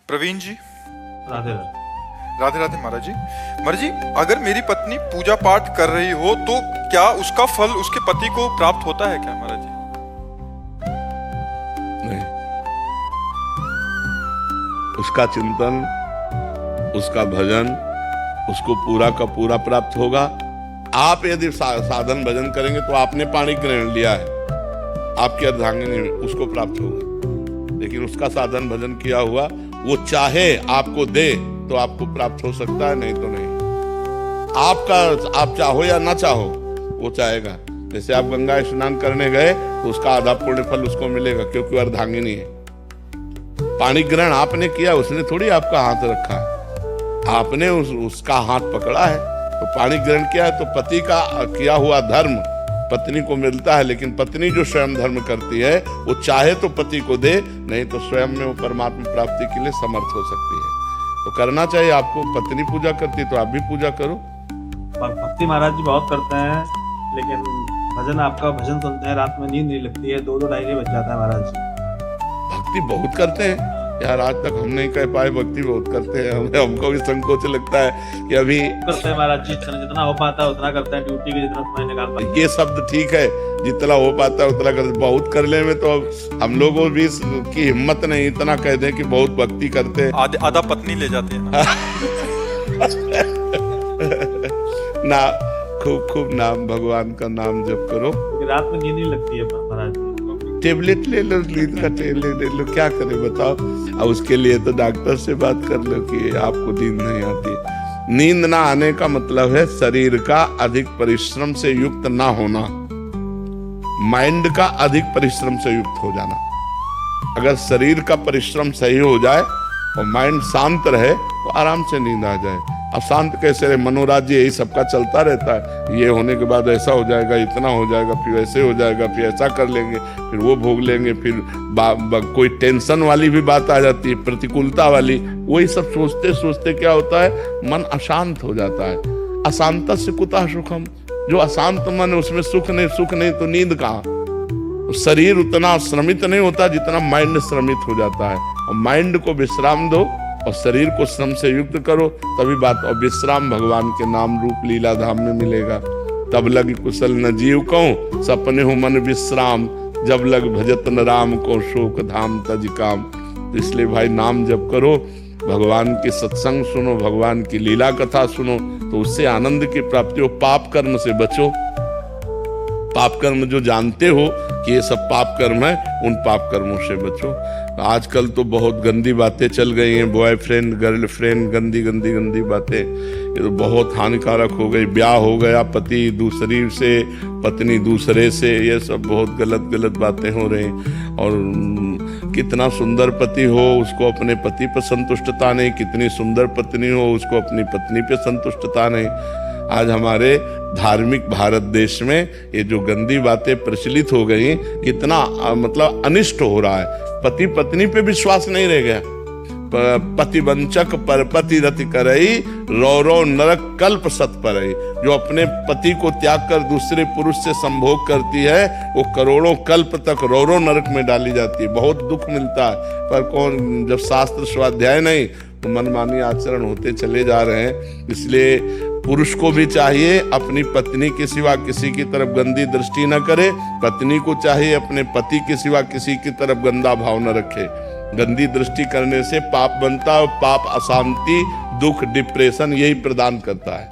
प्रवीण जी, राधे राधे। राधे राधे महाराज जी। महाराज जी, अगर मेरी पत्नी पूजा पाठ कर रही हो तो क्या उसका फल उसके पति को प्राप्त होता है क्या महाराज जी? नहीं, उसका चिंतन, उसका भजन उसको पूरा का पूरा प्राप्त होगा। आप यदि साधन भजन करेंगे तो आपने पाणी ग्रहण लिया है, आपकी अर्धांगिनी उसको प्राप्त होगा। लेकिन उसका साधन भजन किया हुआ वो चाहे आपको दे तो आपको प्राप्त हो सकता है, नहीं तो नहीं। आप चाहो या ना चाहो वो चाहेगा। जैसे आप गंगा स्नान करने गए तो उसका आधा पुण्य फल उसको मिलेगा, क्योंकि अर्धांगिनी है। पाणी ग्रहण आपने किया, उसने थोड़ी आपका हाथ रखा है, आपने उसका हाथ पकड़ा है। तो पाणी ग्रहण किया है तो पति का किया हुआ धर्म पत्नी को मिलता है। लेकिन पत्नी जो स्वयं धर्म करती है वो चाहे तो पति को दे, नहीं तो स्वयं में वो परमात्मा प्राप्ति के लिए समर्थ हो सकती है। तो करना चाहिए आपको। पत्नी पूजा करती तो आप भी पूजा करो। भक्ति महाराज जी बहुत करते हैं, लेकिन भजन, आपका भजन सुनते हैं रात में नींद नहीं लगती है, 2-2 ढाई बज जाता है महाराज जी। भक्ति बहुत करते हैं यार, आज तक हम नहीं कह पाए भक्ति बहुत करते हैं। हमको भी संकोच लगता है कि अभी करते हैं महाराज जी, जितना हो पाता है उतना करते हैं, ड्यूटी के जितना समय निकाल पाते हैं। ये शब्द ठीक है, जितना हो पाता है उतना करते। बहुत कर ले में तो हम लोगों भी की हिम्मत नहीं इतना कह दें कि बहुत भक्ति करते हैं। आधा पत्नी ले जाते हैं ना, खूब खूब नाम, भगवान का नाम जप करो। रात में नींद नहीं लगती है महाराज जी। टेबलेट ले लो, नींद का टेबलेट ले लो, क्या करें बताओ। अब उसके लिए तो डॉक्टर से बात कर लो कि आपको नींद नहीं आती। नींद ना आने का मतलब है शरीर का अधिक परिश्रम से युक्त ना होना, माइंड का अधिक परिश्रम से युक्त हो जाना। अगर शरीर का परिश्रम सही हो जाए और माइंड शांत रहे तो आराम से नींद आ जाए। अब शांत कैसे रहे? मनोराज्य यही सबका चलता रहता है। ये होने के बाद ऐसा हो जाएगा, इतना हो जाएगा, फिर ऐसे हो जाएगा, फिर ऐसा कर लेंगे, फिर वो भोग लेंगे, फिर कोई टेंशन वाली भी बात आ जाती है, प्रतिकूलता वाली। वही सब सोचते सोचते क्या होता है, मन अशांत हो जाता है। अशांत से कुतः सुखम, जो अशांत मन है उसमें सुख नहीं तो नींद कहाँ। शरीर उतना श्रमित नहीं होता जितना माइंड श्रमित हो जाता है। और माइंड को विश्राम दो और शरीर को श्रम से युक्त करो, तभी बात। और विश्राम भगवान के नाम रूप लीला धाम में मिलेगा। तब लग कुशल न जीव कहूं, सपने हो मन विश्राम, जब लग भजत न राम को, शोक धाम तज काम। तो इसलिए भाई नाम जप करो, भगवान की सत्संग सुनो, भगवान की लीला कथा सुनो, तो उससे आनंद की प्राप्ति हो। पाप कर्म से बचो। पाप कर्म जो जानते हो कि ये सब पाप कर्म है, उन पाप कर्मों से बचो। आजकल तो बहुत गंदी बातें चल गई हैं, बॉयफ्रेंड गर्लफ्रेंड, गंदी गंदी गंदी बातें, ये तो बहुत हानिकारक हो गई। ब्याह हो गया पति दूसरी से, पत्नी दूसरे से, ये सब बहुत गलत गलत बातें हो रही। और कितना सुंदर पति हो उसको अपने पति पर संतुष्टता नहीं, कितनी सुंदर पत्नी हो उसको अपनी पत्नी पे संतुष्टता नहीं। आज हमारे धार्मिक भारत देश में ये जो गंदी बातें प्रचलित हो गई, कितना मतलब अनिष्ट हो रहा है। पति पत्नी पे विश्वास नहीं रह गया। पति वंचक पर पति रति करई, रो नरक कल्प सत परई। जो अपने पति को त्याग कर दूसरे पुरुष से संभोग करती है, वो करोड़ों कल्प तक रो नरक में डाली जाती है। बहुत दुख मिलता है। पर कौन, जब शास्त्र स्वाध्याय नहीं तो मनमानी आचरण होते चले जा रहे हैं। इसलिए पुरुष को भी चाहिए अपनी पत्नी के सिवा किसी की तरफ गंदी दृष्टि न करे। पत्नी को चाहिए अपने पति के सिवा किसी की तरफ गंदा भाव न रखे। गंदी दृष्टि करने से पाप बनता है, और पाप अशांति, दुख, डिप्रेशन यही प्रदान करता है।